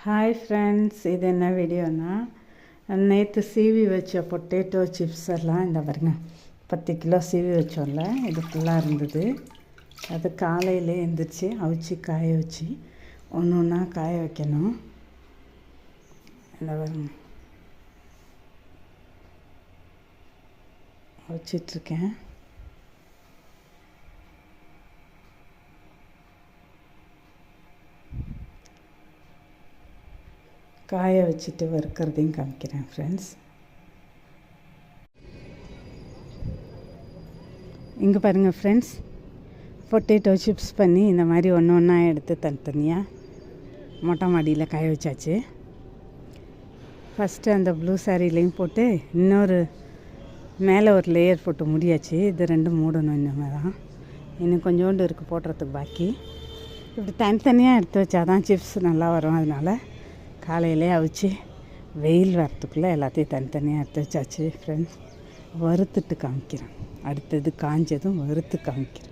Hi friends, இது என்ன வீடியோனா, நேற்று சீவி வச்ச பொட்டேட்டோ சிப்ஸ் எல்லாம் இந்த பாருங்க 10 கிலோ சீவி வச்சோம்ல, இது ஃபுல்லாக இருந்தது. அது காலையிலே எழுந்திரிச்சு அவிச்சு காய வச்சு ஒன்று ஒன்றா காய வைக்கணும். இந்த பாருங்க வச்சிட்ருக்கேன். காய வச்சுட்டு வறுக்கிறதையும் காமிக்கிறேன் ஃப்ரெண்ட்ஸ். இங்கே பாருங்கள் ஃப்ரெண்ட்ஸ், பொட்டேட்டோ சிப்ஸ் பண்ணி இந்த மாதிரி ஒன்று ஒன்றா எடுத்து தனித்தனியாக மொட்டை மாடியில் காய வச்சாச்சு. ஃபஸ்ட்டு அந்த ப்ளூ சாரீலையும் போட்டு இன்னொரு மேலே ஒரு லேயர் போட்டு முடியாச்சு. இது ரெண்டும் மூடணும், இன்னுமே தான் இன்னும் கொஞ்சோண்டு இருக்குது போடுறதுக்கு பாக்கி. இப்படி தனித்தனியாக எடுத்து வச்சா தான் சிப்ஸ் நல்லா வரும். அதனால் காலையிலே அவிச்சு வெயில் வரத்துக்குள்ளே எல்லாத்தையும் தனித்தனியாக எடுத்து வச்சாச்சு ஃப்ரெண்ட்ஸ். வறுத்துட்டு காமிக்கிறேன். அடுத்தது காஞ்சதும் வறுத்து காமிக்கிறேன்.